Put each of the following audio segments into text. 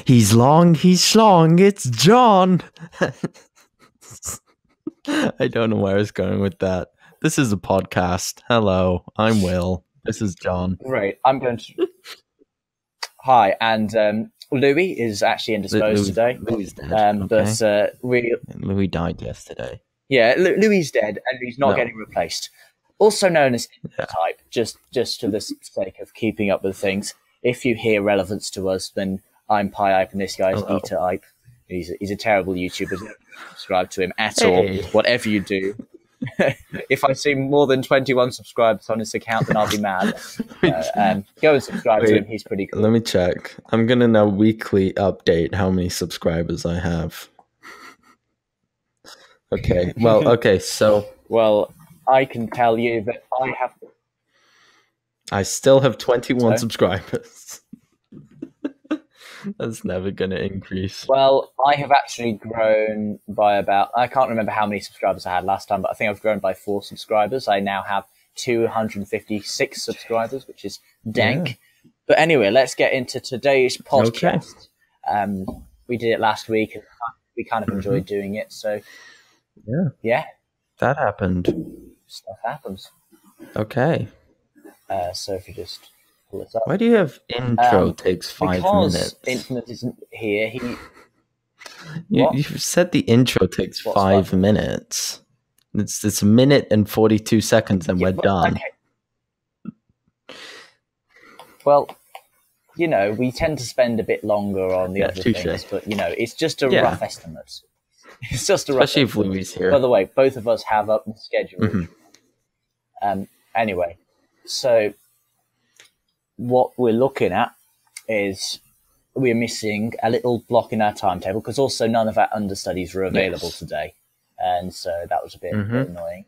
He's long, he's schlong, it's John. I don't know where I was going with that. This is a podcast. Hello, I'm Will. This is John. Great. I'm going to. Hi, and Louis is actually indisposed today. Louis is dead. But Louis died yesterday. Yeah, Louis is dead, and he's not getting replaced. Also known as type, just for the sake of keeping up with things. If you hear relevance to us, then I'm PieIpe, and this guy's EaterIpe. He's a terrible YouTuber. Don't subscribe to him at all. Whatever you do. If I see more than 21 subscribers on his account, then I'll be mad. Go and subscribe to him. He's pretty cool. Let me check. I'm going to now weekly update how many subscribers I have. Okay. Well, okay. So. Well, I can tell you that I still have 21 subscribers. That's never going to increase. Well, I have actually grown by about, I can't remember how many subscribers I had last time, but I think I've grown by 4 subscribers. I now have 256 subscribers, which is dank. Yeah. But anyway, let's get into today's podcast. Okay. We did it last week, and we kind of enjoyed doing it. So, yeah. That happened. Stuff happens. Okay. So if you just... Why do you have intro takes 5 minutes? Because Infinite isn't here. You've said the intro takes 5 minutes. It's a minute and 42 seconds and we're done. Okay. Well, we tend to spend a bit longer on the other things, but it's just a rough estimate. It's just a rough estimate. Especially if Louis is here. By the way, both of us have up the schedule. Anyway, so what we're looking at is we're missing a little block in our timetable because also none of our understudies were available today. And so that was a bit annoying.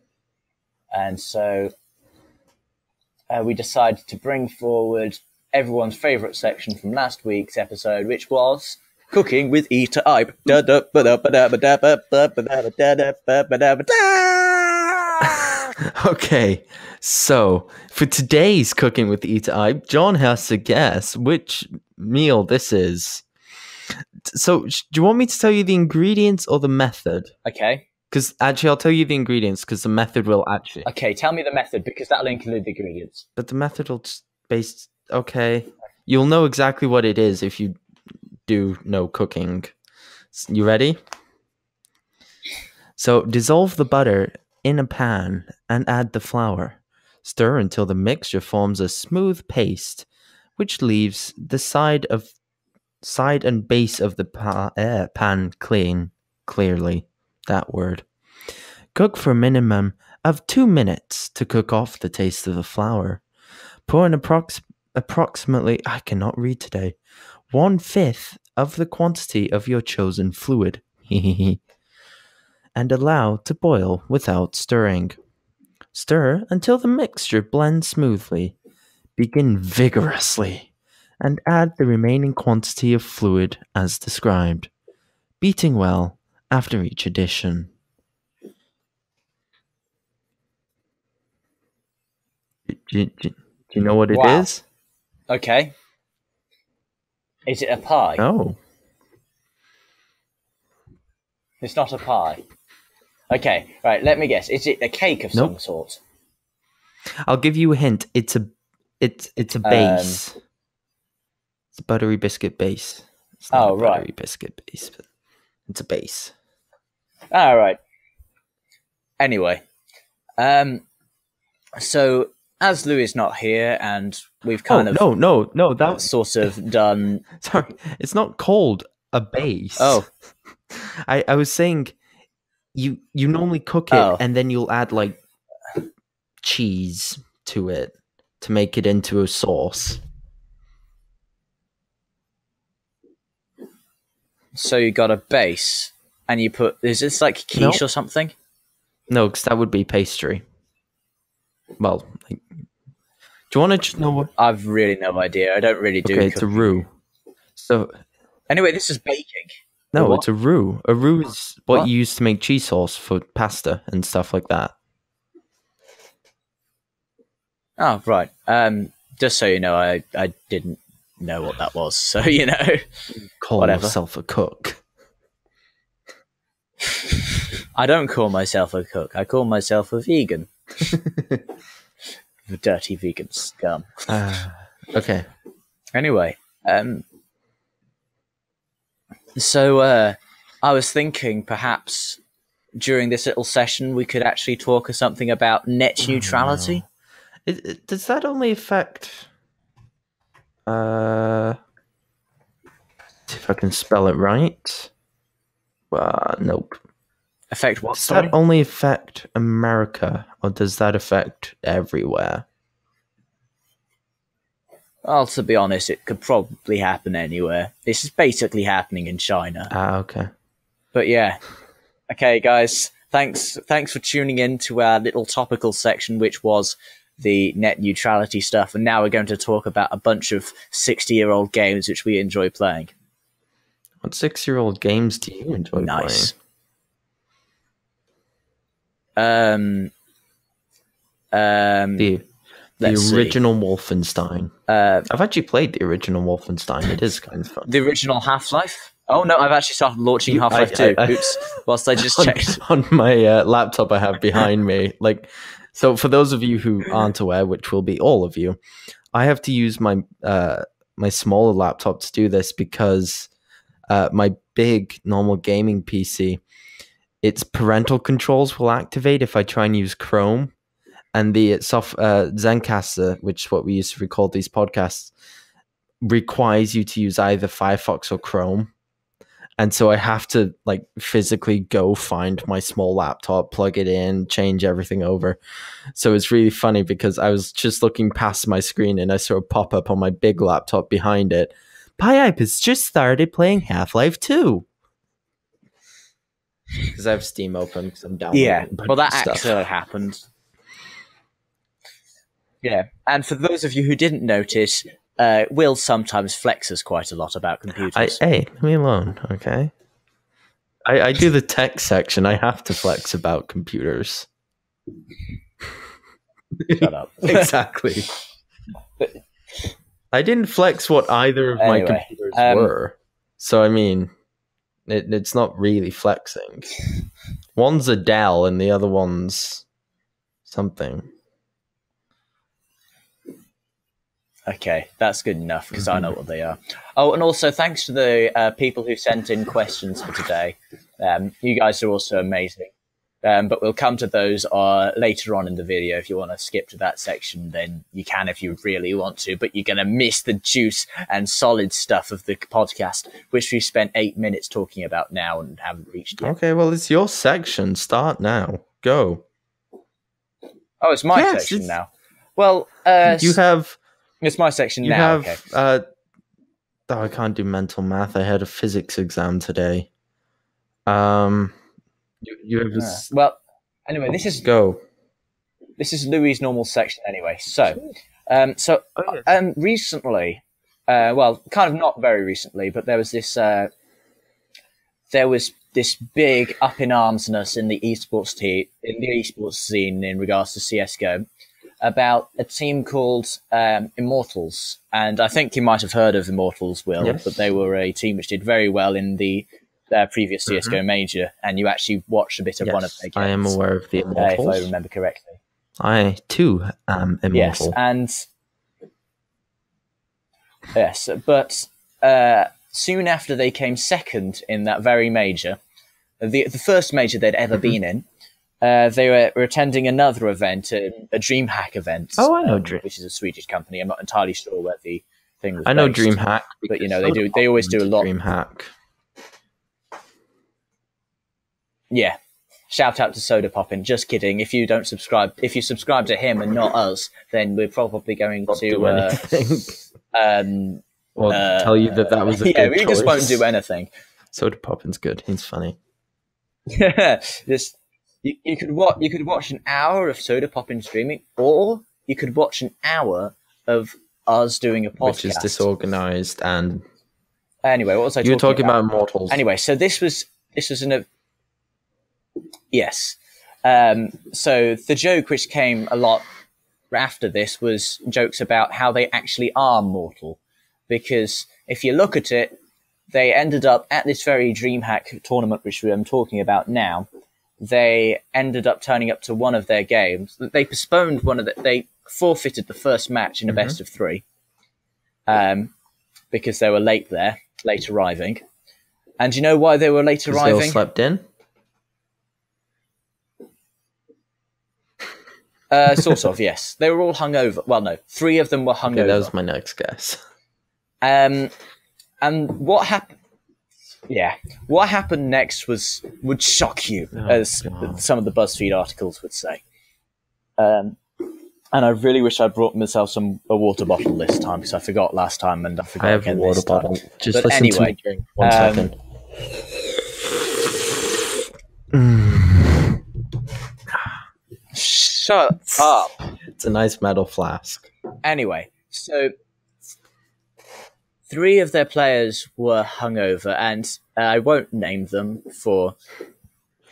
And so we decided to bring forward everyone's favourite section from last week's episode, which was Cooking with EaterIpe. Okay, so for today's Cooking with EaterIpe, John has to guess which meal this is. So, do you want me to tell you the ingredients or the method? Okay. Because actually, I'll tell you the ingredients because the method will actually... Okay, tell me the method because that'll include the ingredients. But the method will just base... Okay. You'll know exactly what it is if you do know cooking. You ready? So, dissolve the butter in a pan and add the flour. Stir until the mixture forms a smooth paste, which leaves the side and base of the pan clearly. That word. Cook for a minimum of 2 minutes to cook off the taste of the flour. Pour in approximately, I cannot read today, 1/5 of the quantity of your chosen fluid. And allow to boil without stirring. Stir until the mixture blends smoothly. Begin vigorously and add the remaining quantity of fluid as described, beating well after each addition. Do you know what it is? Okay. Is it a pie? No. It's not a pie. Okay, right, let me guess. Is it a cake of some sort? I'll give you a hint. It's a base. It's a buttery biscuit base. It's not a buttery biscuit base, but it's a base. All right. Anyway, so as Louis is not here, and we've kind of no, that's sort of done. Sorry, it's not called a base. Oh, I was saying. You normally cook it and then you'll add like cheese to it to make it into a sauce. So you got a base and you put, is this like quiche or something? No, because that would be pastry. Well, do you want to just know what? I've really no idea. I don't really do cooking. It's a roux. So anyway, this is baking. No, it's a roux. A roux is what you use to make cheese sauce for pasta and stuff like that. Oh, right. Just so you know, I didn't know what that was. So, you know, Call whatever. yourself a cook. I don't call myself a cook. I call myself a vegan. The dirty vegan scum. Okay. Anyway, so I was thinking perhaps during this little session we could actually talk something about net neutrality. Does that only affect... see if I can spell it right. Nope. Affect what? Does that only affect America, or does that affect everywhere? Well, to be honest, it could probably happen anywhere. This is basically happening in China. Okay. But yeah. Okay, guys. Thanks for tuning in to our little topical section, which was the net neutrality stuff. And now we're going to talk about a bunch of 60-year-old games which we enjoy playing. What 6-year-old games do you enjoy playing? The original Wolfenstein. I've actually played the original Wolfenstein. It is kind of fun. The original Half-Life? Oh, no, I've actually started launching Half-Life 2. Oops. Whilst I just checked. On my laptop I have behind me. So for those of you who aren't aware, which will be all of you, I have to use my my smaller laptop to do this because my big normal gaming PC, its parental controls will activate if I try and use Chrome. And the Zencaster, which is what we used to record these podcasts, requires you to use either Firefox or Chrome. And so I have to physically go find my small laptop, plug it in, change everything over. So it's really funny because I was just looking past my screen and I saw a pop up on my big laptop behind it. PyIpe has just started playing Half-Life 2. Because I have Steam open because I'm downloading. Yeah, well, that actually happened. Yeah, and for those of you who didn't notice, Will sometimes flexes quite a lot about computers. Hey, leave me alone, okay? I do the tech section. I have to flex about computers. Shut up. Exactly. I didn't flex what either of my computers were. So, I mean, it's not really flexing. One's a Dell and the other one's something. Okay, that's good enough because I know what they are. Oh, and also thanks to the people who sent in questions for today. You guys are also amazing. But we'll come to those later on in the video. If you want to skip to that section, then you can if you really want to. But you're going to miss the juice and solid stuff of the podcast, which we've spent 8 minutes talking about now and haven't reached yet. Okay, well, it's your section. Start now. Go. Oh, it's my section now. Well, you have... It's my section now. Okay. I can't do mental math. I had a physics exam today. You have this... Well, anyway, this is Louis' normal section anyway. So, recently, well, kind of not very recently, but there was this big up in armsness in the esports scene in regards to CS:GO. About a team called Immortals. And I think you might have heard of Immortals, Will, yes. But they were a team which did very well in the previous CSGO major, and you actually watched a bit of one of their games. I am aware of the Immortals. If I remember correctly. I, too, am immortal. Yes, but soon after they came second in that very major, the first major they'd ever been in, they were attending another event, a DreamHack event. Oh, I know Dream, which is a Swedish company. I'm not entirely sure where the thing was. I know DreamHack, but you know they always do a lot. DreamHack. Yeah, shout out to Soda Poppin'. Just kidding. If you subscribe to him and not us, then we're probably going to tell you that was a good we choice. Just won't do anything. Soda Poppin's good. He's funny. Yeah, just. You could watch an hour of Soda Poppin streaming, or you could watch an hour of us doing a podcast. Which is disorganized and... Anyway, what was I talking about? You were talking about Immortals. Anyway, so this was Yes. So the joke which came a lot after this was jokes about how they actually are mortal. because if you look at it, they ended up at this very DreamHack tournament, which I'm talking about now. They ended up turning up to one of their games. They postponed they forfeited the first match in a best of 3, because they were late arriving. And do you know why they were late arriving? They all slept in? Sort of, yes. They were all hungover. Well, no, 3 of them were hungover. Okay, that was my next guess. And what happened? Yeah, what happened next would shock you, as some of the BuzzFeed articles would say. And I really wish I brought myself a water bottle this time, because I forgot last time, and I forgot again this time. I have a water bottle. Just but listen anyway, to me drink 1 second. Shut up. It's a nice metal flask. Anyway, so 3 of their players were hungover, and I won't name them for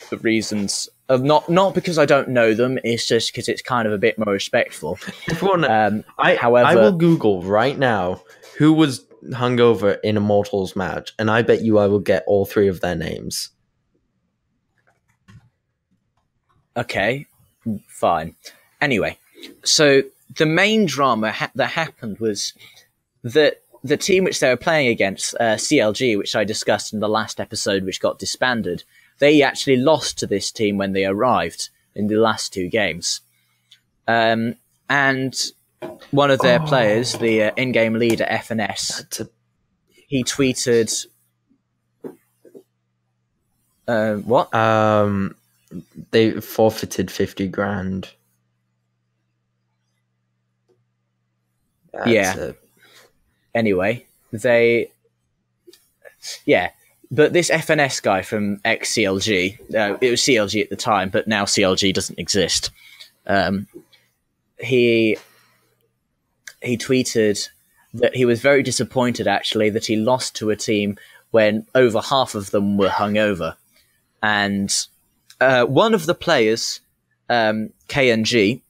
the reasons of not because I don't know them. It's just because it's kind of a bit more respectful. However, I will Google right now who was hungover in a Mortals match, and I bet you I will get all 3 of their names. Okay, fine. Anyway, so the main drama that happened was that the team which they were playing against, CLG, which I discussed in the last episode, which got disbanded, they actually lost to this team when they arrived in the last 2 games. And one of their players, the in-game leader, FNS, he tweeted... what? They forfeited 50 grand. Anyway, but this FNS guy from ex-CLG, it was CLG at the time, but now CLG doesn't exist. He tweeted that he was very disappointed, actually, that he lost to a team when over half of them were hungover. And one of the players, KNG,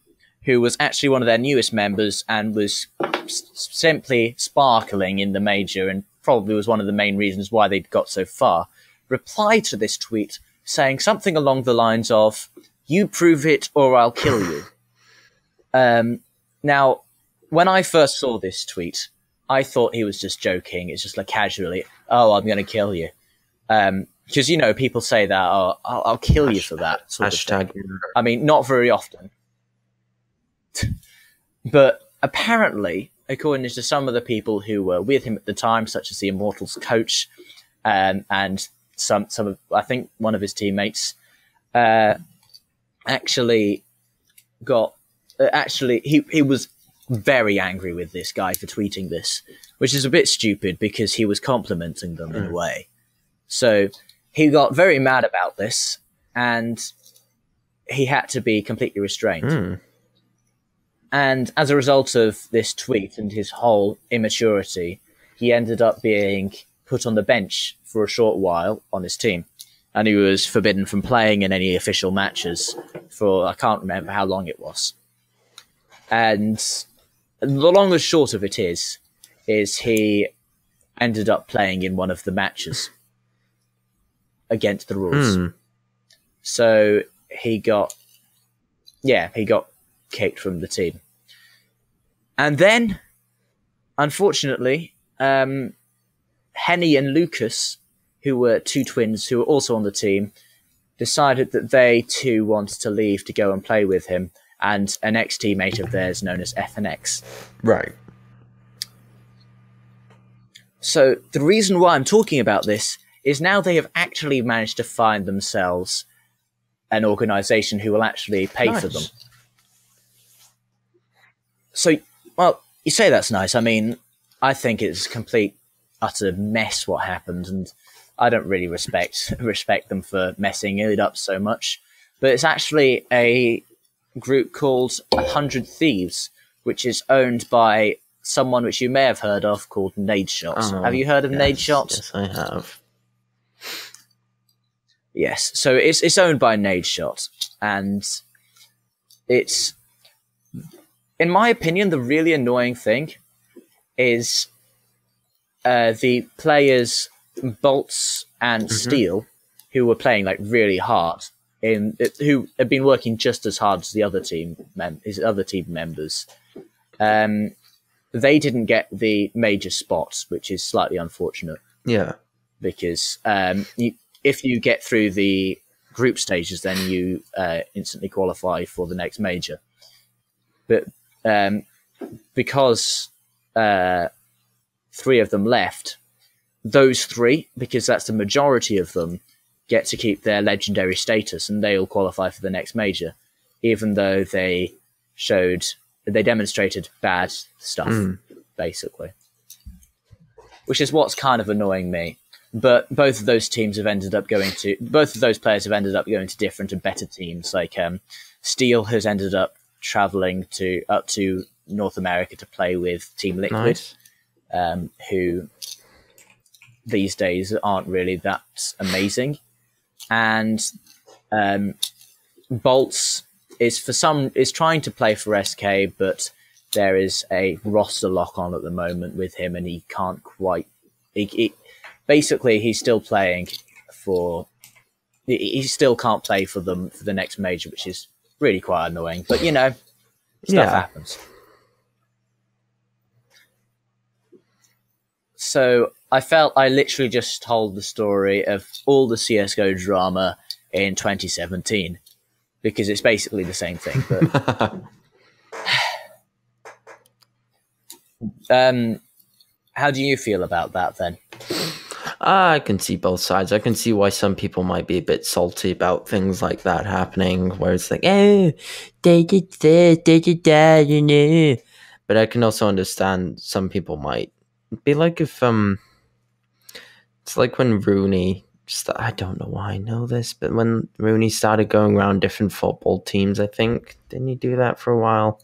who was actually one of their newest members and was simply sparkling in the major and probably was one of the main reasons why they'd got so far, replied to this tweet saying something along the lines of, "You prove it or I'll kill you." Now, when I first saw this tweet, I thought he was just joking. It's just like casually, "Oh, I'm going to kill you." Because, people say that, "Oh, I'll kill you for that." Sort of thing. I mean, not very often. But apparently, according to some of the people who were with him at the time, such as the Immortals coach and some of, I think, one of his teammates, he was very angry with this guy for tweeting this, which is a bit stupid because he was complimenting them in a way. So he got very mad about this, and he had to be completely restrained. And as a result of this tweet and his whole immaturity, he ended up being put on the bench for a short while on his team. And he was forbidden from playing in any official matches for, I can't remember how long it was. And the long and short of it is he ended up playing in one of the matches against the rules. So he got kicked from the team. And then, unfortunately, Henny and Lucas, who were 2 twins who were also on the team, decided that they too wanted to leave to go and play with him and an ex-teammate of theirs known as FNX. Right. So the reason why I'm talking about this is now they have actually managed to find themselves an organization who will actually pay for them. So, well, you say that's nice. I mean, I think it's complete, utter mess what happened, and I don't really respect them for messing it up so much. But it's actually a group called 100 Thieves, which is owned by someone which you may have heard of called Nadeshot. Have you heard of Nadeshot? Yes, I have. Yes, so it's owned by Nadeshot, and it's, in my opinion, the really annoying thing is the players Bolts and Steel, who were playing like really hard, who had been working just as hard as the other his other team members. They didn't get the major spots, which is slightly unfortunate. Yeah, because if you get through the group stages, then you instantly qualify for the next major. But because 3 of them left, those 3, because that's the majority of them, get to keep their legendary status, and they'll qualify for the next major, even though they demonstrated bad stuff, basically. Which is what's kind of annoying me. But both of those players have ended up going to different and better teams. Like Steel has ended up traveling up to North America to play with Team Liquid, who these days aren't really that amazing. And Bolts is trying to play for SK, but there is a roster lock on at the moment with him, and he can't quite. Basically, he's still playing for. He still can't play for them for the next major, which is really quite annoying. But stuff happens. So I literally just told the story of all the CS:GO drama in 2017 because it's basically the same thing. But how do you feel about that then? I can see both sides. I can see why some people might be a bit salty about things like that happening, where it's like, oh, they did this, they did that, But I can also understand some people might be like if it's like when Rooney, I don't know why I know this, but when Rooney started going around different football teams, I think, didn't he do that for a while?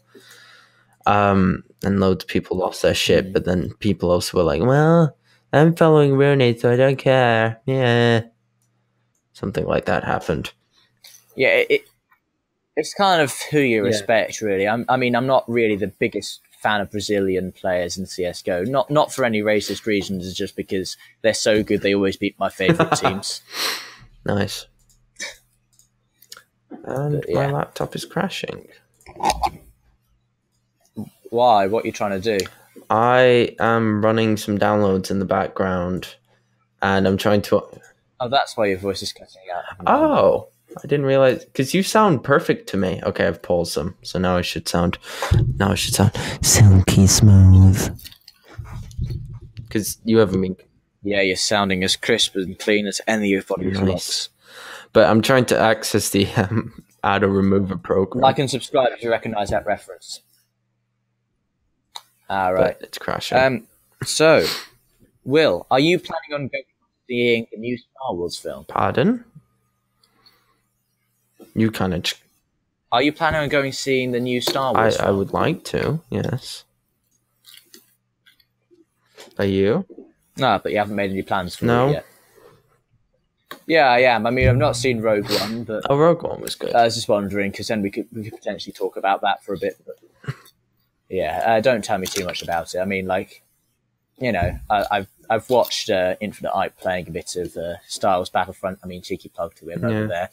And loads of people lost their shit, but then people also were like, well, I'm following Rooney, so I don't care. Yeah. Something like that happened. Yeah, it's kind of who you respect, really. I mean, I'm not really the biggest fan of Brazilian players in CS:GO. Not for any racist reasons, it's just because they're so good they always beat my favourite teams. Nice. And my laptop is crashing. Why? What are you trying to do? I am running some downloads in the background, and I'm trying to... Oh, that's why your voice is cutting out. Oh, I didn't realize... Because you sound perfect to me. Okay, I've paused them, so now I should sound silky smooth. Because you haven't been... Yeah, you're sounding as crisp and clean as any of your vlogs. But I'm trying to access the add or remover program. Like and subscribe if you recognise that reference. All right. But it's crashing. So, Will, are you planning on going seeing the new Star Wars film? Pardon? You kind of... Are you planning on going seeing the new Star Wars film? I would like to, yes. Are you? No, but you haven't made any plans for it yet. Yeah, I am. I mean, I've not seen Rogue One, but... Oh, Rogue One was good. I was just wondering, because then we could potentially talk about that for a bit, but... Yeah, don't tell me too much about it. I mean, like, I've watched Infinite Hype playing a bit of Star Wars Battlefront. I mean, cheeky plug to him over there.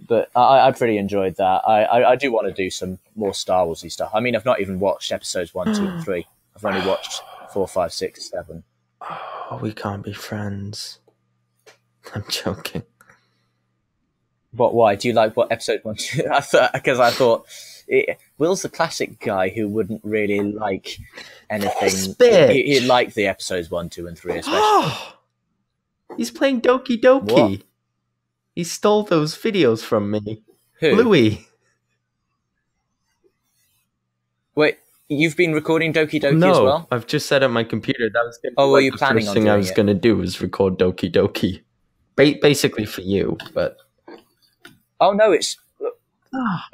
But I pretty enjoyed that. I do want to do some more Star Warsy stuff. I mean, I've not even watched episodes 1, 2, and 3. I've only watched 4, 5, 6, 7. Oh, we can't be friends. I'm joking. What? Why? Do you like what episode 1, 2? Because I thought... Will's the classic guy who wouldn't really like anything. He'd like the episodes 1, 2, and 3 especially. He's playing Doki Doki. What? He stole those videos from me. Who? Louis. Wait, you've been recording Doki Doki as well? I've just set up my computer. That was going to be were you planning on doing it? The first thing I was going to do was record Doki Doki. Basically for you, but... Oh, no, it's...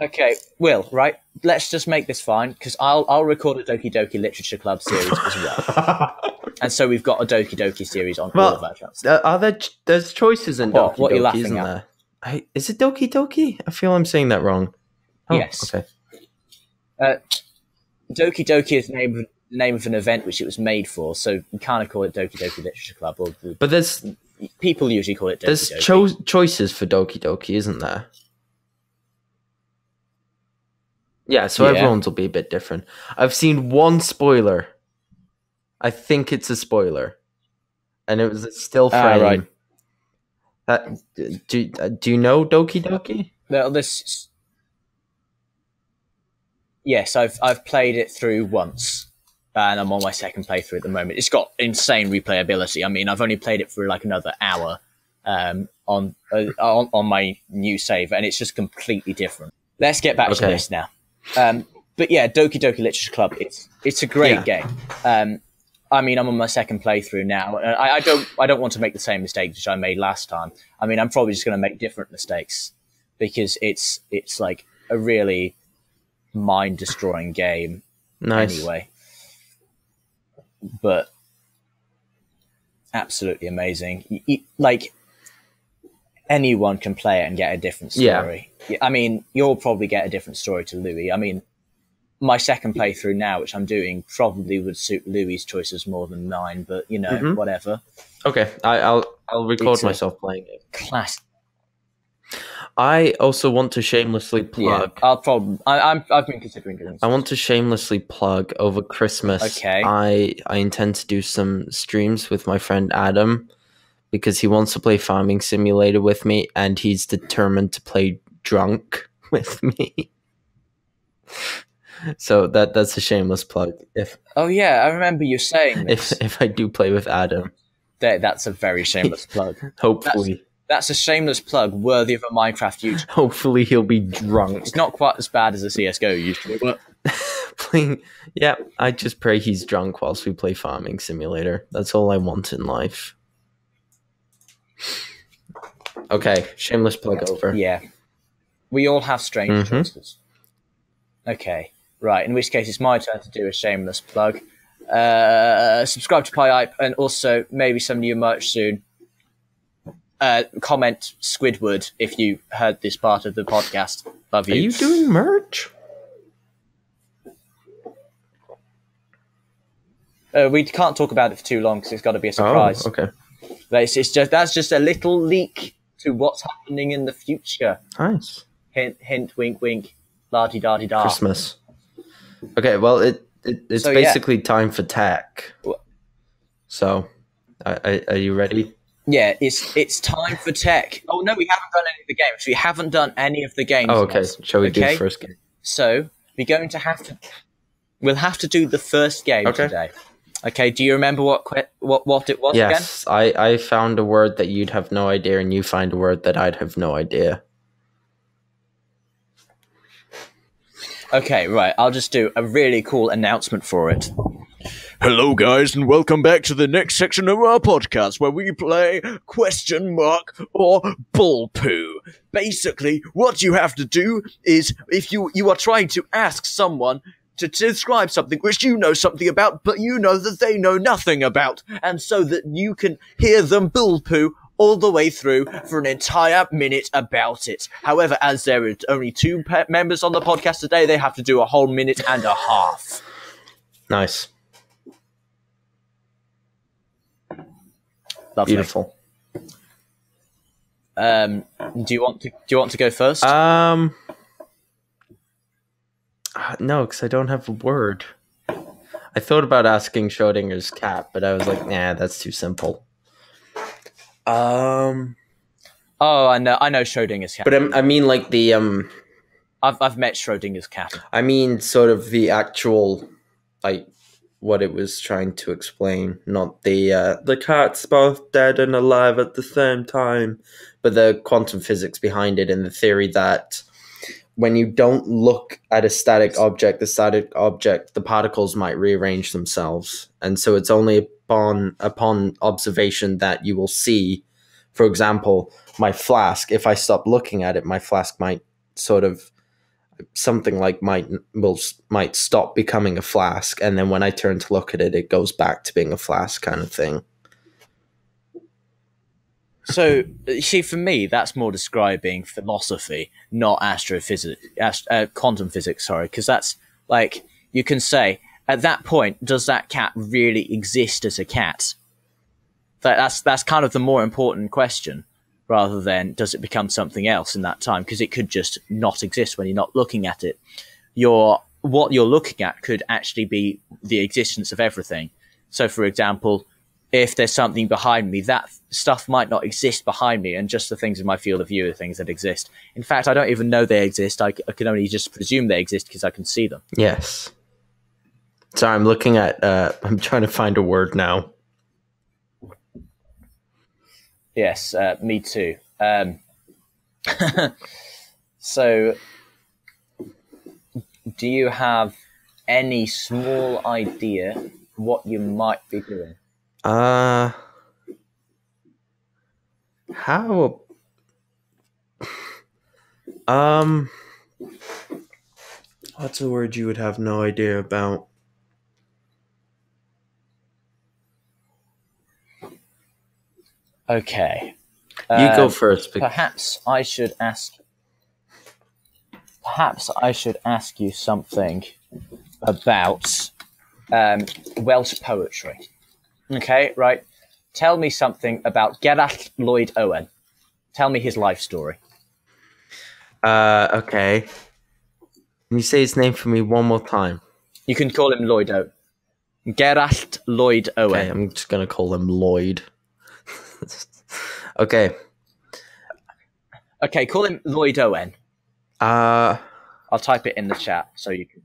Okay, Will, right? Let's just make this fine, because I'll record a Doki Doki Literature Club series as well. And so we've got a Doki Doki series on all of our channels. Are there's choices in Doki Doki, what are you laughing isn't at? there? Is it Doki Doki? I feel I'm saying that wrong. Oh, yes. Okay. Doki Doki is the name of the name of an event which it was made for, so you kind of call it Doki Doki Literature Club. But there's people usually call it Doki there's Doki. choices for Doki Doki, isn't there? Yeah, so everyone's will be a bit different. I've seen one spoiler. I think it's a spoiler, and it was a still frame. Right. Do you know Doki Doki? Well, yes, I've played it through once, and I'm on my second playthrough at the moment. It's got insane replayability. I mean, I've only played it for like another hour on my new save, and it's just completely different. Let's get back to this now. But yeah, Doki Doki Literature Club. It's a great game. I mean, I'm on my second playthrough now, and I don't want to make the same mistakes which I made last time. I mean, I'm probably just going to make different mistakes because it's like a really mind-destroying game. Nice. Anyway, but absolutely amazing. Like anyone can play it and get a different story. Yeah. I mean, you'll probably get a different story to Louis. I mean, my second playthrough now, which I'm doing, probably would suit Louis's choices more than mine. But you know, whatever. Okay, I'll record myself playing it. Classic. I also want to shamelessly plug. Yeah, I've been considering doing this. I want to shamelessly plug over Christmas. Okay. I intend to do some streams with my friend Adam because he wants to play Farming Simulator with me, and he's determined to play drunk with me. So that's a shameless plug. Oh yeah, I remember you saying this. If I do play with Adam, that's a very shameless plug. Hopefully. That's a shameless plug worthy of a Minecraft YouTuber. Hopefully he'll be drunk. It's not quite as bad as a CSGO YouTuber, but playing. Yeah, I just pray he's drunk whilst we play Farming Simulator. That's all I want in life. Okay, shameless plug over. Yeah, we all have strange choices. Okay, right. In which case, it's my turn to do a shameless plug. Subscribe to PieIpe, and also maybe some new merch soon. Comment Squidward if you heard this part of the podcast. Love you. Are you doing merch? We can't talk about it for too long because it's got to be a surprise. Oh, okay. That's just a little leak to what's happening in the future. Nice. Hint, hint, wink, wink, la-di-da-di-da. Christmas. Okay, well, it's basically time for tech. So, are you ready? Yeah, it's time for tech. Oh no, we haven't done any of the games. We haven't done any of the games. Oh, okay. Shall we do the first game? So we'll have to do the first game today. Okay. Do you remember what it was again? Yes, I found a word that you'd have no idea, and you find a word that I'd have no idea. Okay, right. I'll just do a really cool announcement for it. Hello guys, and welcome back to the next section of our podcast where we play question mark or bull poo. Basically, what you have to do is, if you are trying to ask someone to describe something which you know something about, but you know that they know nothing about, and so that you can hear them bull poo all the way through for an entire minute about it. However, as there are only two members on the podcast today, they have to do a whole minute and a half. Nice. Lovely. Beautiful. Do you want to go first? No, because I don't have a word. I thought about asking Schrodinger's cat, but I was like, nah, that's too simple. Oh, I know Schrodinger's cat. But I mean, like the I've met Schrodinger's cat. I mean, sort of the actual, like, what it was trying to explain, not the cat's both dead and alive at the same time, but the quantum physics behind it and the theory that when you don't look at a static object, the particles might rearrange themselves, and so it's only upon observation that you will see. For example, my flask. If I stop looking at it, my flask might sort of might stop becoming a flask, and then when I turn to look at it, it goes back to being a flask, kind of thing. So, see, for me, that's more describing philosophy, not astrophysics, quantum physics. Sorry, because that's like you can say at that point, does that cat really exist as a cat? That's kind of the more important question, rather than does it become something else in that time? Because it could just not exist when you're not looking at it. What you're looking at could actually be the existence of everything. So, for example, if there's something behind me, that stuff might not exist behind me, and just the things in my field of view are things that exist. In fact, I don't even know they exist. I can only just presume they exist because I can see them. Yes. Sorry, I'm looking at... I'm trying to find a word now. Yes, me too. So, do you have any small idea what you might be doing? How... What's a word you would have no idea about? Okay. You go first. Perhaps I should ask you something about Welsh poetry. Okay, right. Tell me something about Gerallt Lloyd Owen. Tell me his life story. Okay. Can you say his name for me one more time? You can call him Lloyd Owen. Gerallt Lloyd Owen. Okay, I'm just gonna call him Lloyd. Okay. Okay, call him Lloyd Owen. I'll type it in the chat so you can.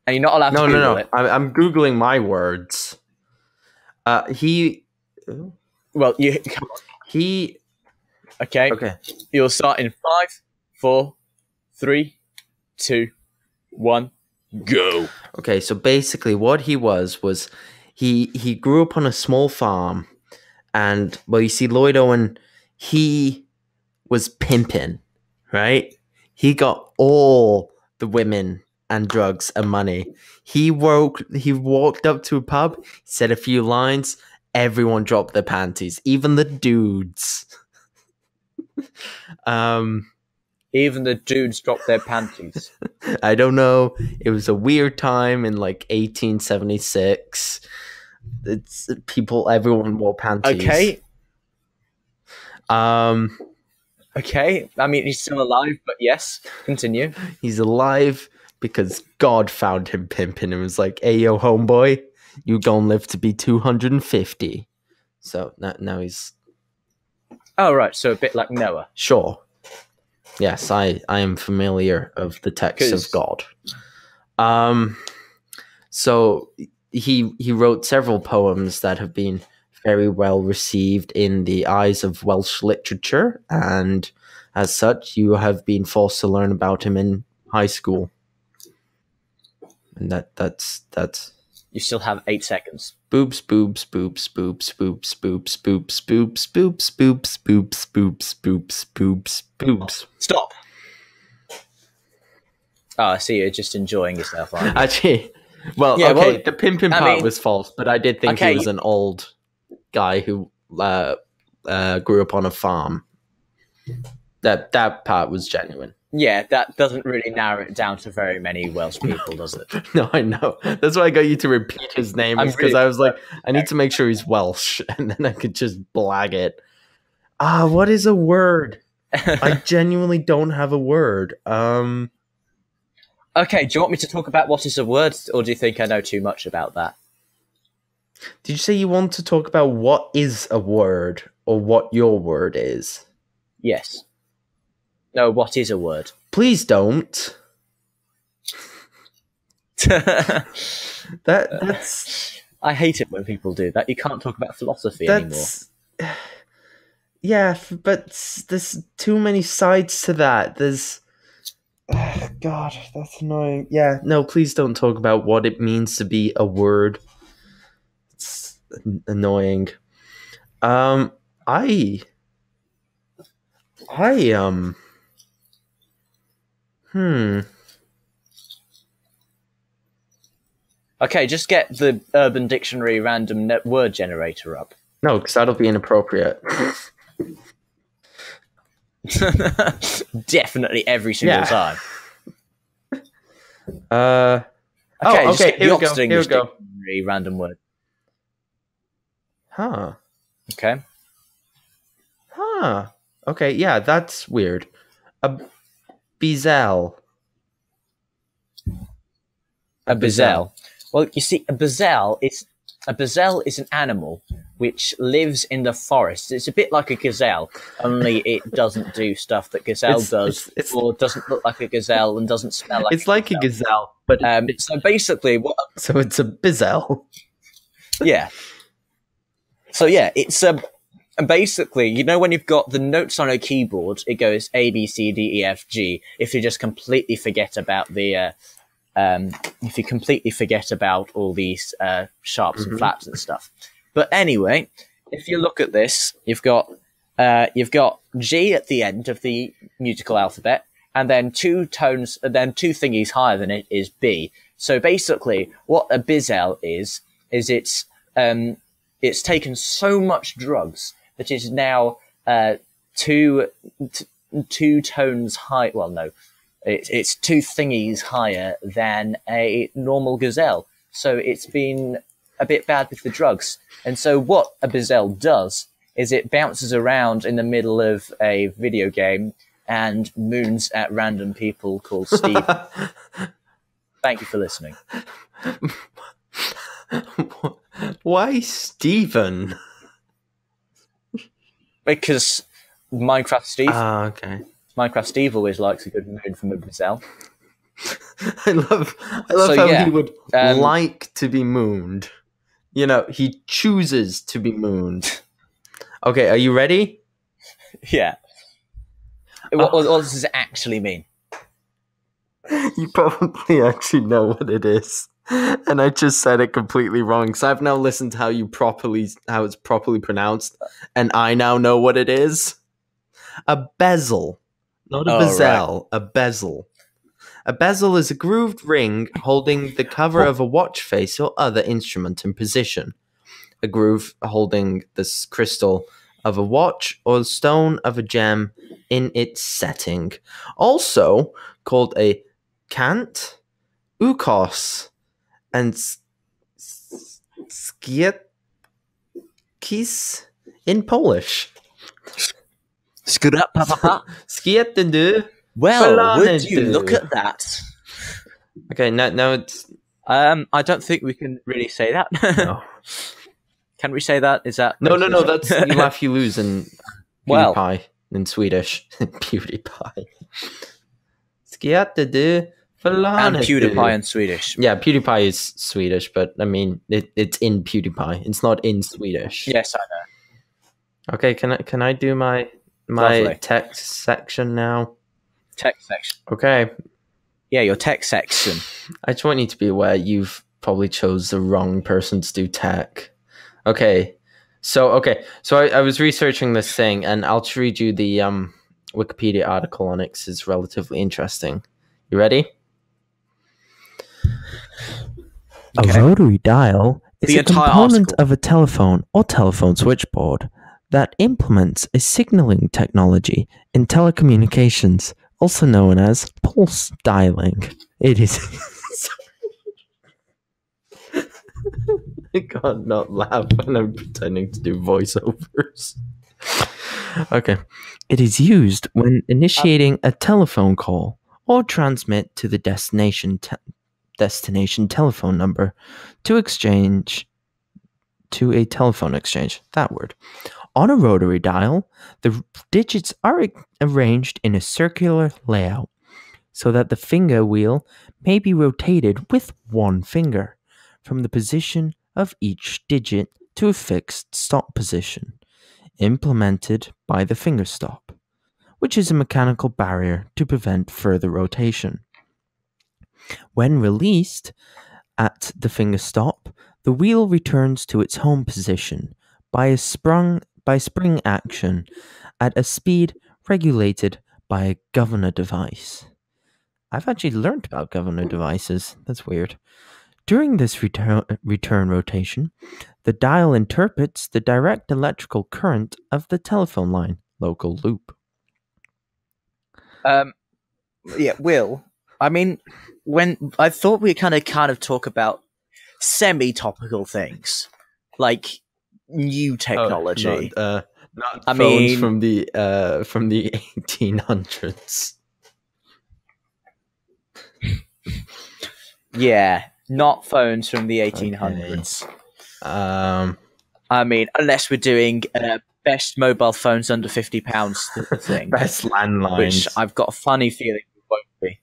And you're not allowed to Google it. I'm Googling my words. He. Well, He. Okay. Okay. You'll start in 5, 4, 3, 2, 1, go. Okay, so basically what he was he grew up on a small farm, and well, you see, Lloyd Owen, he was pimping, right? He got all the women and drugs and money. He walked up to a pub, said a few lines, everyone dropped their panties, even the dudes. Even the dudes dropped their panties. I don't know. It was a weird time in like 1876. Everyone wore panties. Okay. Okay. I mean, he's still alive, but yes, continue. He's alive because God found him pimping and was like, "Hey, yo, homeboy, you gonna live to be 250." So now he's... Oh, right. So a bit like Noah. Sure. Yes, I am familiar of the text of God. So he wrote several poems that have been very well received in the eyes of Welsh literature, and as such, you have been forced to learn about him in high school. And that's You still have 8 seconds. Boobs, boobs, boobs, boobs, boobs, boobs, boobs, boobs, boobs, boobs, boobs, boobs, boobs, boobs, boobs. Stop. Oh, I see you're just enjoying yourself, aren't you? Actually, well, Yeah, okay, well, the pimping part was false, but I did think Okay, he was an old guy who grew up on a farm. That part was genuine. Yeah, that doesn't really narrow it down to very many Welsh people, does it? No, I know. That's why I got you to repeat his name, because really- I was like, I need to make sure he's Welsh, and then I could just blag it. What is a word? I genuinely don't have a word. Okay, do you want me to talk about what is a word, or do you think I know too much about that? Did you say you want to talk about what is a word, or what your word is? Yes. No, what is a word? Please don't. That's... I hate it when people do that. You can't talk about philosophy anymore. Yeah, but there's too many sides to that. There's... God, that's annoying. Yeah, no, please don't talk about what it means to be a word. It's annoying. Okay, just get the Urban Dictionary random word generator up. No, because that'll be inappropriate. Definitely every single time. Okay, just get here the we go. Oxford English Dictionary random word. Huh. Okay. Huh. Okay, yeah, that's weird. A bezell. A bezell. Well, you see, a bezell is an animal which lives in the forest. It's a bit like a gazelle, only it doesn't do stuff that gazelle does, or doesn't look like a gazelle and doesn't smell like. It's like a gazelle, but so basically, so it's a bizelle. Yeah. So yeah, it's basically, you know, when you've got the notes on a keyboard, it goes A B C D E F G. If you just completely forget about the if you completely forget about all these sharps and flats and stuff. But anyway, if you look at this, you've got G at the end of the musical alphabet, and then two tones, and then two thingies higher than it is B. So basically, what a bizelle is it's taken so much drugs that it is now two tones high. Well, no. It's two thingies higher than a normal gazelle. So it's been a bit bad with the drugs. And so what a bizelle does is it bounces around in the middle of a video game and moons at random people called Steve. Thank you for listening. Why Steven? Because Minecraft Steve. Okay. Minecraft Steve always likes a good moon from a gazelle. I love how he would like to be mooned. You know, he chooses to be mooned. Okay, are you ready? Yeah. What does it actually mean? You probably actually know what it is. And I just said it completely wrong. So I've now listened to how it's properly pronounced, and I now know what it is. A bezel. Not a bezelle, right. A bezel. A bezel is a grooved ring holding the cover of a watch face or other instrument in position. A groove holding this crystal of a watch or the stone of a gem in its setting. Also called a kant, ukos, and skietkies in Polish. Skietny. Well, would you look at that? Okay, now it's... I don't think we can really say that. No. Can we say that? Is that... No, that's you laugh, you lose in PewDiePie in Swedish. PewDiePie. Skietny. And PewDiePie in Swedish. Yeah, PewDiePie is Swedish, but I mean, it's in PewDiePie. It's not in Swedish. Yes, I know. Okay, can I do my text section now? Text section. Okay. Yeah, your text section. I just want you to be aware you've probably chose the wrong person to do tech. Okay. So I was researching this thing, and I'll just read you the Wikipedia article on it 'cause it's relatively interesting. You ready? Okay. A rotary dial is a component of a telephone or telephone switchboard that implements a signaling technology in telecommunications, also known as pulse dialing. It is... I can't not laugh when I'm pretending to do voiceovers. Okay. It is used when initiating a telephone call or transmit to the destination telephone number to exchange to a telephone exchange. That word. On a rotary dial, the digits are arranged in a circular layout so that the finger wheel may be rotated with one finger from the position of each digit to a fixed stop position, implemented by the finger stop, which is a mechanical barrier to prevent further rotation. When released at the finger stop, the wheel returns to its home position by spring action at a speed regulated by a governor device. I've actually learned about governor devices. That's weird. During this return rotation, the dial interprets the direct electrical current of the telephone line, local loop. Yeah, Will, I mean, when I thought we kind of talk about semi-topical things, like new technology. Not phones from the 1800s. Yeah, not phones from the 1800s. Okay. I mean, unless we're doing best mobile phones under £50 thing. Best landlines. Which I've got a funny feeling it won't be.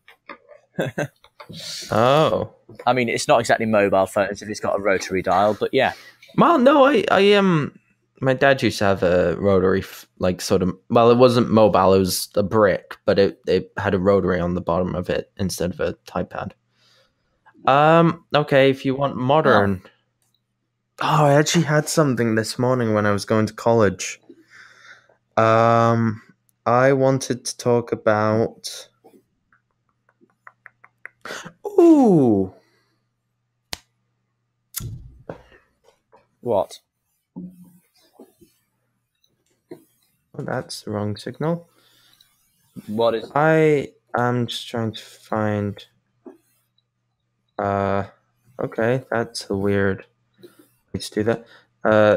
Oh. I mean, it's not exactly mobile phones if it's got a rotary dial, but yeah. Well, no, I my dad used to have a rotary, well, it wasn't mobile, it was a brick, but it had a rotary on the bottom of it instead of a type pad. Okay, if you want modern... Oh, I actually had something this morning when I was going to college. I wanted to talk about... Ooh! What? Oh, that's the wrong signal. What is... I am just trying to find... Okay, that's a weird... Let's do that.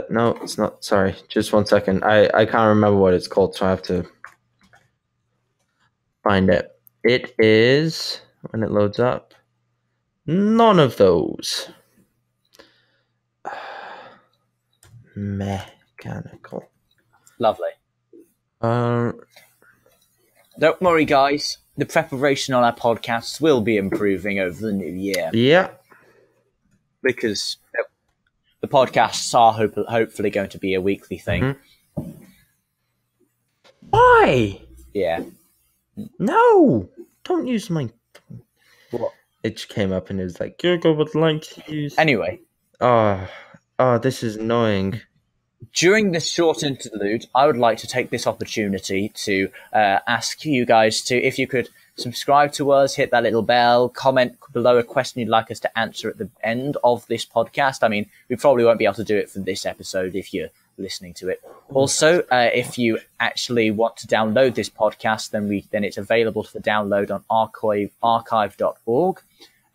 No, it's not. Sorry, just 1 second. I can't remember what it's called, so I have to find it. It is, when it loads up, none of those. Mechanical. Lovely. Don't worry, guys. The preparation on our podcasts will be improving over the new year. Yeah. Because the podcasts are hopefully going to be a weekly thing. Mm-hmm. Why? Yeah. No! Don't use my... What? It just came up and it was like, Google would like to use... Anyway. Oh, this is annoying. During this short interlude, I would like to take this opportunity to ask you guys to, if you could subscribe to us, hit that little bell, comment below a question you'd like us to answer at the end of this podcast. I mean, we probably won't be able to do it for this episode if you're listening to it. Also, if you actually want to download this podcast, then it's available for download on archive.org.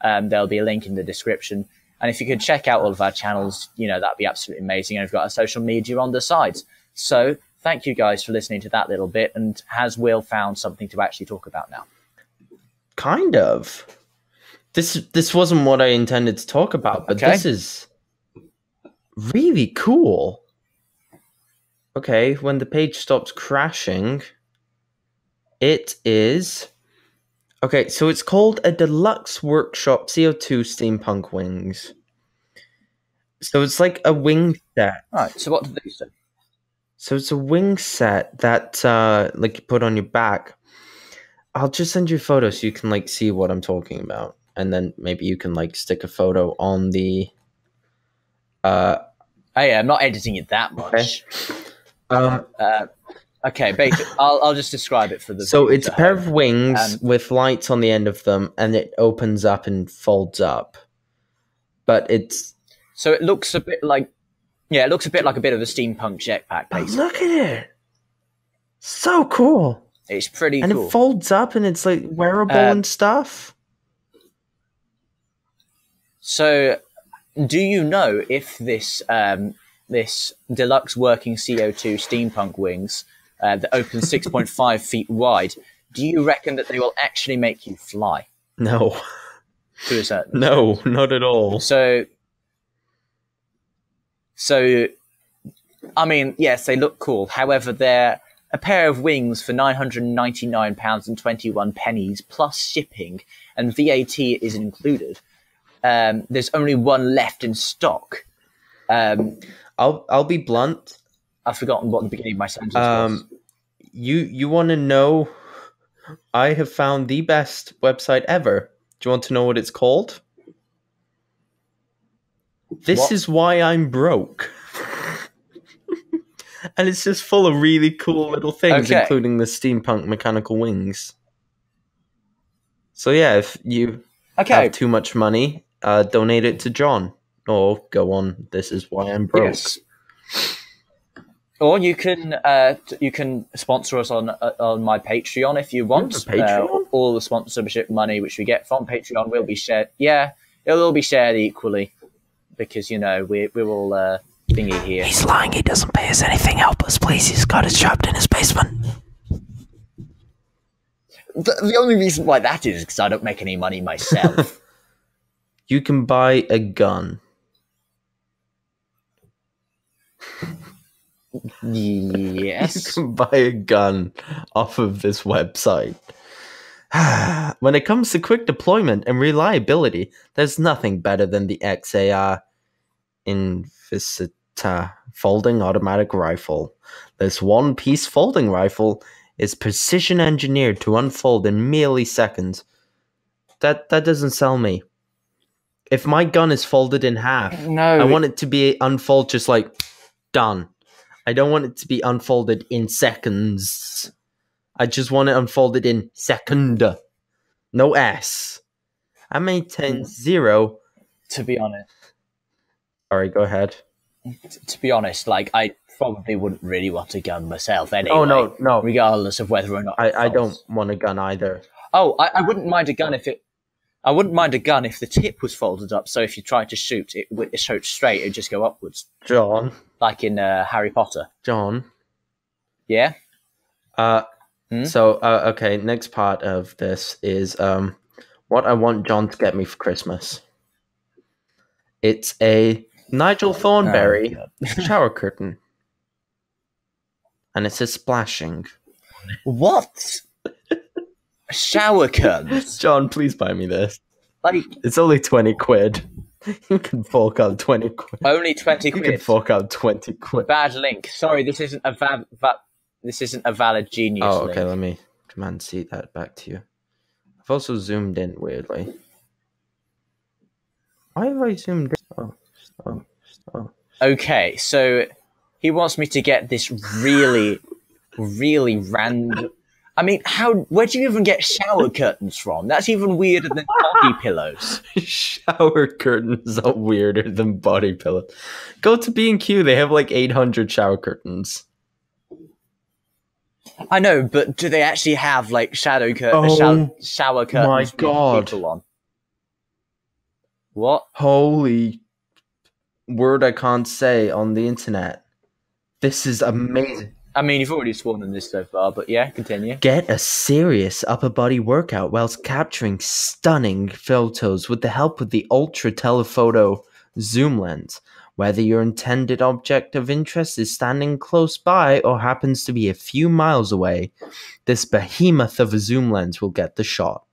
There'll be a link in the description. And if you could check out all of our channels, that'd be absolutely amazing. And we've got our social media on the sides. So thank you guys for listening to that little bit. And has Will found something to actually talk about now? Kind of. This wasn't what I intended to talk about, but This is really cool. Okay, when the page stops crashing, it is... Okay, so it's called a Deluxe Workshop CO2 Steampunk Wings. So it's like a wing set. Right, so what do they say? So it's a wing set that you put on your back. I'll just send you a photo so you can see what I'm talking about. And then maybe you can stick a photo on the... Oh yeah, I'm not editing it that much. Okay, basically, I'll just describe it for the... So it's a pair of wings with lights on the end of them, and it opens up and folds up. But it's... So it looks a bit like... Yeah, it looks a bit like a bit of a steampunk jetpack, basically. Look at it! So cool! It's pretty cool. And it folds up, and it's wearable and stuff. So, do you know if this this deluxe working CO2 steampunk wings that open 6.5 feet wide, do you reckon that they will actually make you fly? No. To a certain No, not at all. So, I mean, yes, they look cool. However, they're a pair of wings for £999.21 plus shipping, and VAT is included. There's only one left in stock. I'll be blunt. I've forgotten what the beginning of my sentence was. You want to know? I have found the best website ever. Do you want to know what it's called? This is why I'm broke. And it's just full of really cool little things, including the steampunk mechanical wings. So yeah, if you have too much money, donate it to John. Or go on, this is why I'm broke. Yes. Or you can sponsor us on my Patreon if you want. Patreon? All the sponsorship money which we get from Patreon will be shared. Yeah, it'll all be shared equally because we're all thingy here. He's lying. He doesn't pay us anything. Help us, please. He's got us trapped in his basement. The only reason why that is because I don't make any money myself. You can buy a gun. Yes. You can buy a gun off of this website. When it comes to quick deployment and reliability, there's nothing better than the XAR Invisita folding automatic rifle. This one-piece folding rifle is precision engineered to unfold in merely seconds. That doesn't sell me. If my gun is folded in half, I want it to be unfold just like done. I don't want it to be unfolded in seconds. I just want it unfolded in second. No S. I maintain 0. To be honest. Sorry, go ahead. To be honest, I probably wouldn't really want a gun myself anyway. Oh, no. Regardless of whether or not I don't want a gun either. Oh, I wouldn't mind a gun if the tip was folded up, so if you tried to shoot, it shot straight, it'd just go upwards. John. Like in Harry Potter. John. Yeah? So, okay, next part of this is what I want John to get me for Christmas. It's a Nigel Thornberry shower curtain. And it says splashing. What? Shower curtains? John, please buy me this. Like, it's only 20 quid. You can fork out 20 quid. Only 20 quid? You can fork out 20 quid. Bad link. Sorry, this isn't a valid Genius Oh, link. okay, let me Command C that back to you. I've also zoomed in weirdly. Why have I zoomed in? Oh. Okay, so he wants me to get this really, really random... I mean, where do you even get shower curtains from? That's even weirder than body pillows. Shower curtains are weirder than body pillows. Go to B&Q, they have like 800 shower curtains. I know, but do they actually have like shower curtains my God. with people on? What? Holy word I can't say on the internet. This is amazing. I mean, you've already sworn in this so far, but yeah, continue. Get a serious upper body workout whilst capturing stunning photos with the help of the ultra telephoto zoom lens. Whether your intended object of interest is standing close by or happens to be a few miles away, this behemoth of a zoom lens will get the shot.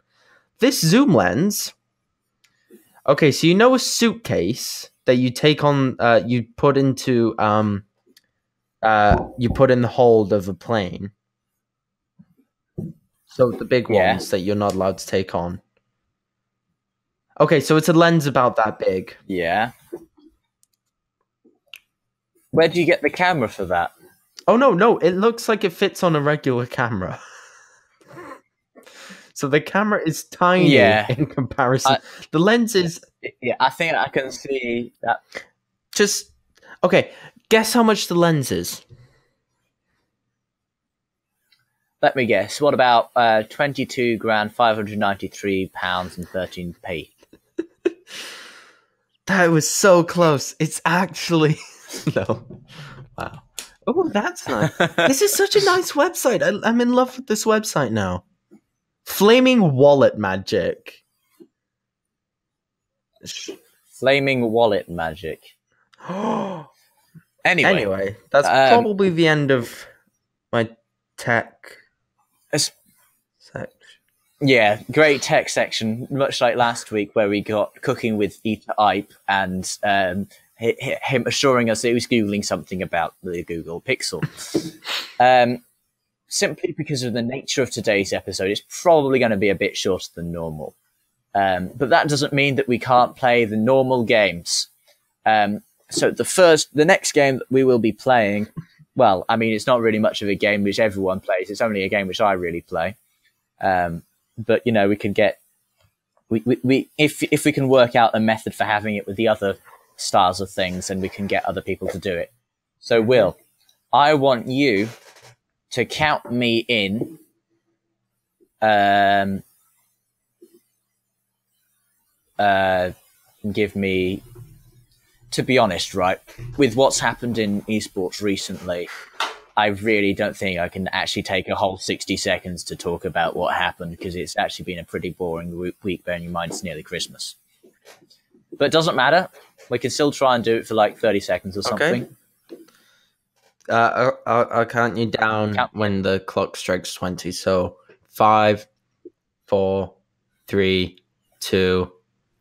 This zoom lens... Okay, so you know a suitcase that you take on, you put into, you put in the hold of a plane. So the big ones that you're not allowed to take on. Okay, so it's a lens about that big. Yeah. Where do you get the camera for that? Oh, no, it looks like it fits on a regular camera. So the camera is tiny in comparison. The lens is... Yeah, I think I can see that. Just... Okay, guess how much the lens is. Let me guess. What about 22 grand, 593 pounds and 13p? That was so close. It's actually... No. Wow. Oh, that's nice. This is such a nice website. I'm in love with this website now. Flaming wallet magic. Flaming wallet magic. Anyway, that's probably the end of my tech section. Yeah, great tech section. Much like last week where we got Cooking with Eater Ipe and him assuring us that he was Googling something about the Google Pixel. Simply because of the nature of today's episode, it's probably going to be a bit shorter than normal. But that doesn't mean that we can't play the normal games. So the next game that we will be playing, well, I mean, it's not really much of a game which everyone plays. It's only a game which I really play. But, you know, we can get... If we can work out a method for having it with the other styles of things, then we can get other people to do it. So, Will, I want you to count me in. Give me, to be honest, right, with what's happened in esports recently, I really don't think I can actually take a whole 60 seconds to talk about what happened, because it's actually been a pretty boring week, bearing in mind it's nearly Christmas. But it doesn't matter. We can still try and do it for like 30 seconds or something. Okay. I'll count you down when the clock strikes 20. So 5, 4, 3, 2,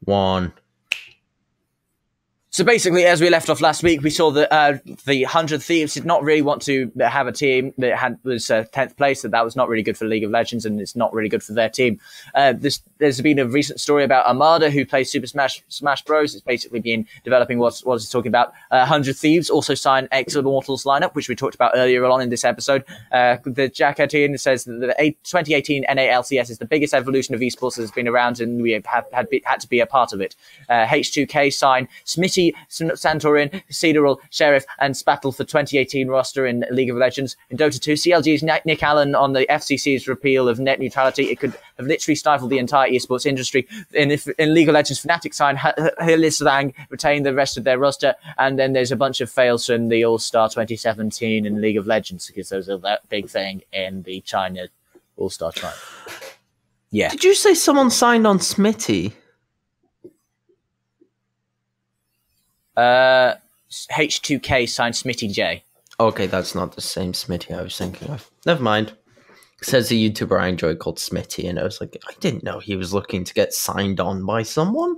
1. So basically, as we left off last week, we saw that the 100 Thieves did not really want to have a team that was 10th place, that was not really good for League of Legends, and it's not really good for their team. There's been a recent story about Armada, who plays Super Smash Bros. It's basically been developing what he's talking about. 100 Thieves also signed X Immortals lineup, which we talked about earlier on in this episode. The Jack Etienne says that the 2018 NALCS is the biggest evolution of esports that has been around, and we have had to be a part of it. H2K signed Smitty, Santorin, Cedaril, Sheriff, and Spattle for 2018 roster in League of Legends. In Dota 2, CLG's Nick Allen on the FCC's repeal of net neutrality. It could have literally stifled the entire esports industry. In League of Legends, Fnatic signed Hilislang, retained the rest of their roster, and then there's a bunch of fails from the All-Star 2017 in League of Legends, because there's that big thing in the China All-Star Tribe. Yeah. Did you say someone signed on Smitty? H2K signed Smitty J. Okay, that's not the same Smitty I was thinking of. Never mind. Says a YouTuber I enjoy called Smitty, and I was like, I didn't know he was looking to get signed on by someone.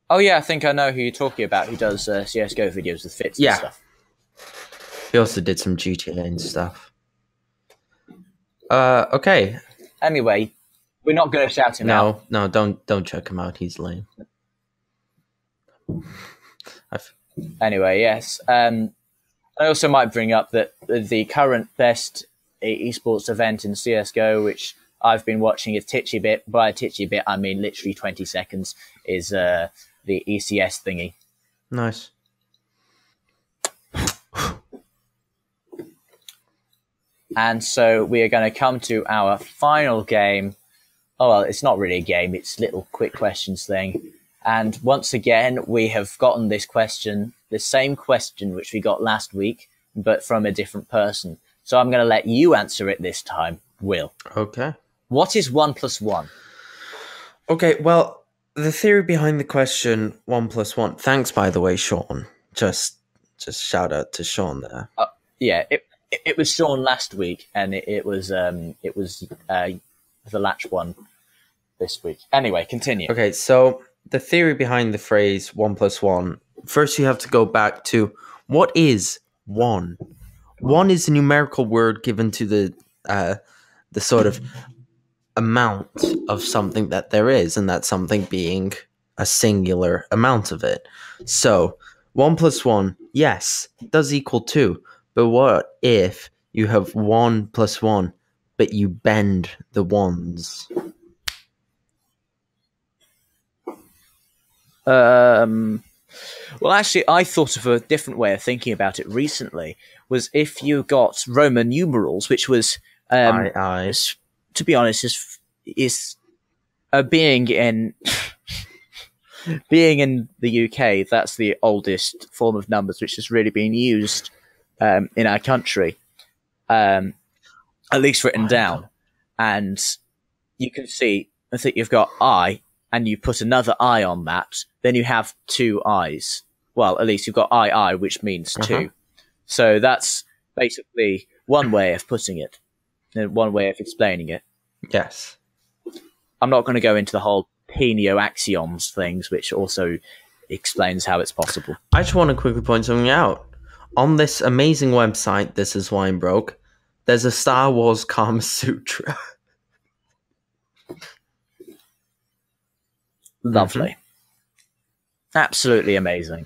Oh yeah, I think I know who you're talking about, who does CSGO videos with fits and stuff. He also did some GTA and stuff. Okay. Anyway, we're not going to shout him out. No, don't check him out. He's lame. Anyway, yes. I also might bring up that the current best esports event in CSGO, which I've been watching, is Titchy Bit. By a Titchy Bit, I mean literally 20 seconds, is the ECS thingy. Nice. And so we are going to come to our final game. Oh, well, it's not really a game. It's little quick questions thing. And once again, we have gotten this question, the same question which we got last week, but from a different person. So I'm going to let you answer it this time, Will. Okay. What is 1 + 1? Okay, well, the theory behind the question 1 + 1. Thanks, by the way, Sean. Just shout out to Sean there. Yeah, it was Sean last week, and it was the Latch one this week. Anyway, continue. Okay, so the theory behind the phrase 1 + 1. First, you have to go back to what is 1. 1 is a numerical word given to the sort of amount of something that there is, and that something being a singular amount of it. So 1 + 1, yes, does equal 2. But what if you have 1 + 1, but you bend the ones? Well, actually, I thought of a different way of thinking about it recently. Was if you got Roman numerals, which was, to be honest, is being in being in the UK. That's the oldest form of numbers which has really been used in our country, at least written down. And you can see, I think you've got I, and you put another I on that, then you have 2 I's. Well, at least you've got I, which means 2. So that's basically one way of putting it, and one way of explaining it. Yes. I'm not going to go into the whole Penio axioms things, which also explains how it's possible. I just want to quickly point something out. On this amazing website, This Is Why I'm Broke, there's a Star Wars Kama Sutra. Lovely. Absolutely amazing.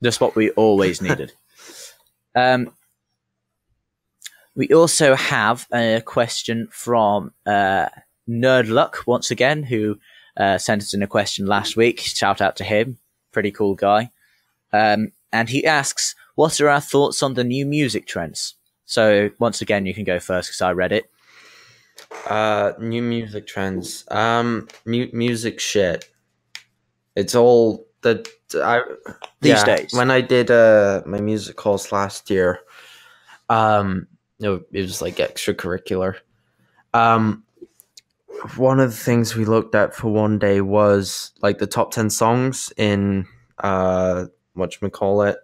Just what we always needed. We also have a question from Nerdluck, once again, who sent us in a question last week. Shout out to him. Pretty cool guy. And he asks, what are our thoughts on the new music trends? So once again, you can go first because I read it. New music trends. Music shit. It's all These days. When I did my music course last year, it was like extracurricular. One of the things we looked at for one day was like the top 10 songs in whatchamacallit.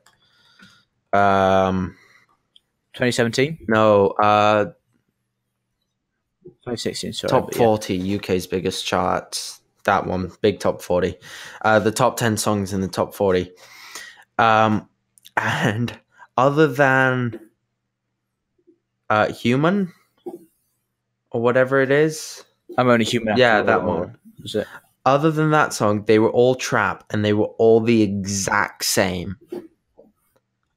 2017? No, 2016, sorry. top 40, UK's biggest charts. That one, big top 40. The top 10 songs in the top 40. And other than Human or whatever it is. I'm Only Human. Yeah, that one. Was it? Other than that song, they were all trap and they were all the exact same.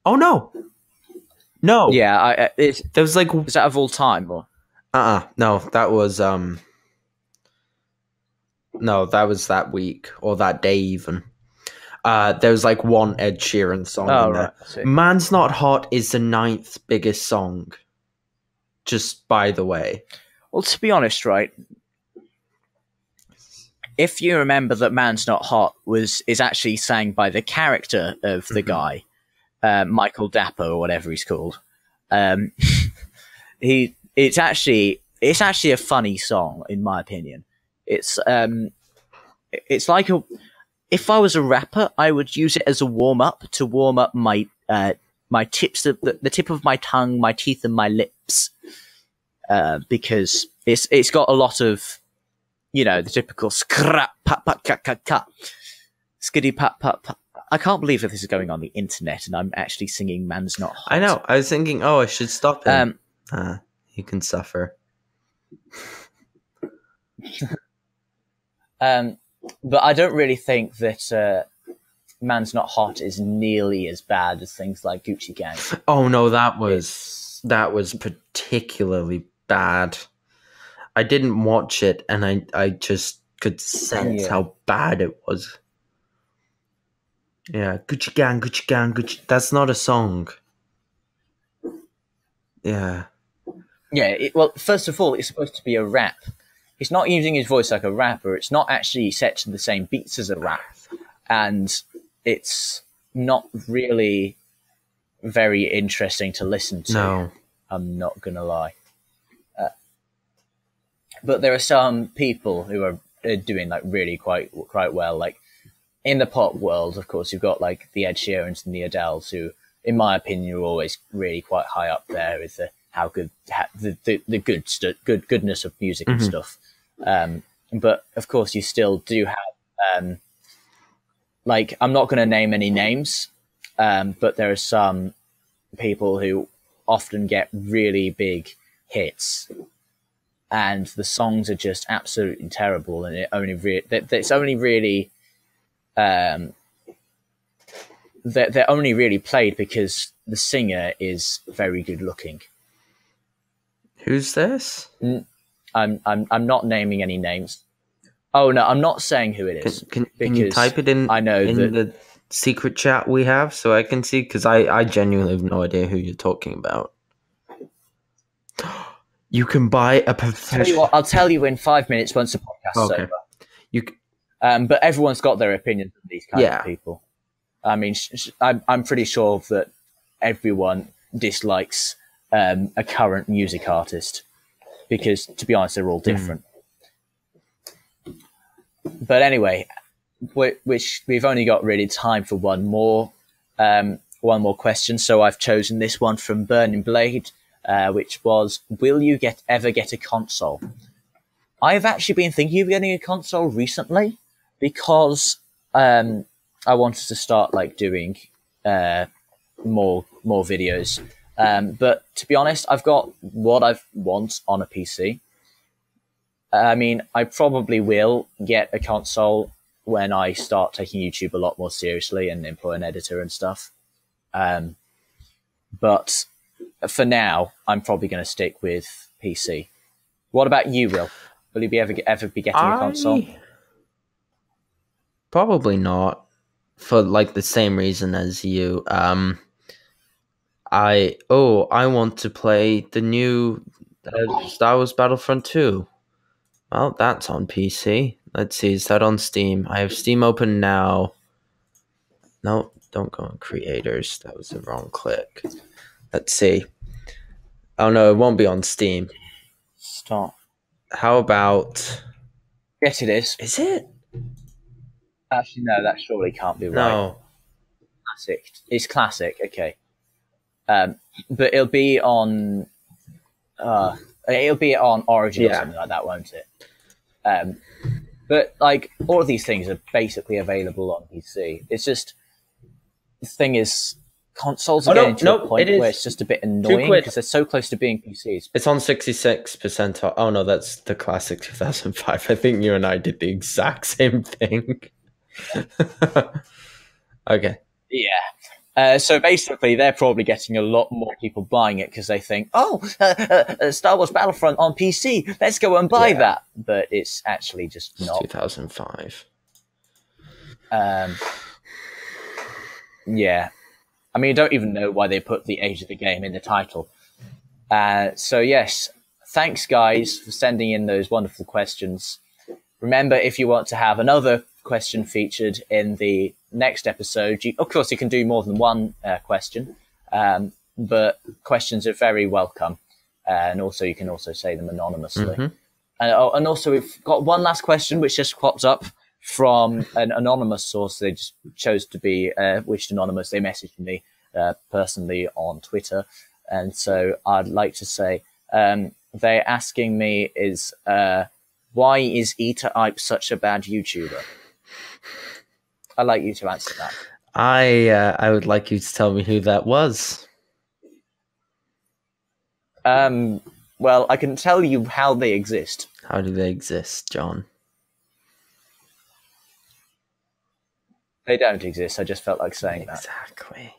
Oh, no. No. Yeah, there was like... Is that of all time? Or? No, that was... No, that was that week or that day even. There was like one Ed Sheeran song in there. Right, Man's Not Hot is the 9th biggest song. Just by the way. Well, to be honest, right, if you remember that Man's Not Hot is actually sang by the character of the guy, Michael Dapper or whatever he's called. It's actually a funny song in my opinion. It's like if I was a rapper, I would use it as a warm up to warm up my tips, the tip of my tongue, my teeth, and my lips, because it's got a lot of, the typical scrap pat pat cat cat cat, skiddy pat pat pat. I can't believe that this is going on the internet and I'm actually singing Man's Not Hot. I know. I was thinking, I should stop him. You can suffer. But I don't really think that Man's Not Hot is nearly as bad as things like Gucci Gang. Oh no, that was particularly bad. I didn't watch it, and I just could sense how bad it was. Yeah, Gucci Gang, Gucci Gang, Gucci. That's not a song. Yeah. Yeah. Well, first of all, it's supposed to be a rap. He's not using his voice like a rapper. It's not actually set to the same beats as a rap. And it's not really very interesting to listen to. No. I'm not going to lie. But there are some people who are doing like really quite well. Like in the pop world, of course, you've got like the Ed Sheerans and the Adeles who, in my opinion, are always really quite high up there with the goodness of music and stuff. But of course you still do have, like, I'm not going to name any names, but there are some people who often get really big hits and the songs are just absolutely terrible. And they're only really played because the singer is very good looking. Who's this? I'm not naming any names. Oh no, I'm not saying who it is. Can you type it in? I know in the secret chat we have, so I can see, because I genuinely have no idea who you're talking about. You can buy a professional. I'll tell you in 5 minutes once the podcast is over. But everyone's got their opinions of these kinds of people. I mean, I'm pretty sure that everyone dislikes a current music artist because, to be honest, they're all different. But anyway, we've only got really time for one more question. So I've chosen this one from Burning Blade, which was, will you ever get a console? I've actually been thinking of getting a console recently because I wanted to start like doing more videos. But to be honest, I've got what I want on a PC. I mean, I probably will get a console when I start taking YouTube a lot more seriously and employ an editor and stuff. But for now, I'm probably going to stick with PC. What about you, Will? Will you ever be getting a console? Probably not, for like the same reason as you. I want to play the new Star Wars Battlefront 2. Well, that's on PC. Let's see, is that on Steam? I have Steam open now. No, don't go on creators. That was the wrong click. Let's see. Oh no, it won't be on Steam. Stop. How about... Yes, it is. Is it? Actually, no, that surely can't be right. No. Classic. It's classic, okay. But it'll be on Origin or something like that, won't it? But like all of these things are basically available on PC. It's just the thing is consoles are getting to a point where it's just a bit annoying because they're so close to being PCs. It's on 66% off. Oh no, that's the classic 2005. I think you and I did the exact same thing. Okay. Yeah. So basically, they're probably getting a lot more people buying it because they think, Star Wars Battlefront on PC, let's go and buy that. But it's actually just not. 2005. Yeah. I mean, I don't even know why they put the age of the game in the title. So yes, thanks guys for sending in those wonderful questions. Remember, if you want to have another question featured in the next episode, of course you can do more than one question, but questions are very welcome, and also you can also say them anonymously. And also we've got one last question which just popped up from an anonymous source. They just chose to be wished anonymous. They messaged me personally on Twitter, and so I'd like to say they're asking me is why is Eater Ipe such a bad YouTuber? I'd like you to answer that. I would like you to tell me who that was. Well, I can tell you how they exist. How do they exist, John? They don't exist. I just felt like saying that. Exactly.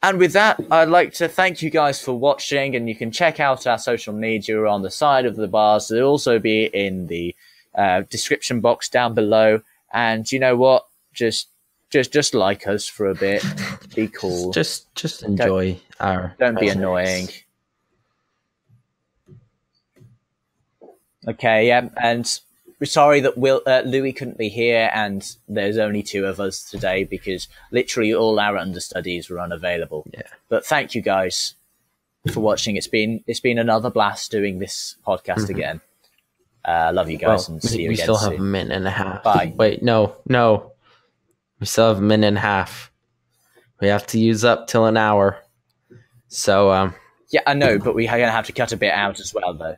And with that, I'd like to thank you guys for watching, and you can check out our social media on the side of the bars. They'll also be in the description box down below. And you know what? Just like us for a bit. Be cool. Just enjoy our. Don't be annoying. Okay, yeah, and we're sorry that Louis couldn't be here, and there's only two of us today because literally all our understudies were unavailable. Yeah. But thank you guys for watching. It's been another blast doing this podcast again. Love you guys, and see you again. We still have soon. a minute and a half. Bye. Wait, no. We still have a minute and a half. We have to use up till an hour. So yeah, I know, but we're gonna have to cut a bit out as well, though.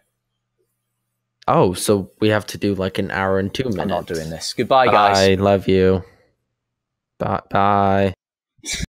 Oh, so we have to do like an hour and 2 minutes. I'm not doing this. Goodbye, guys. I love you. Bye.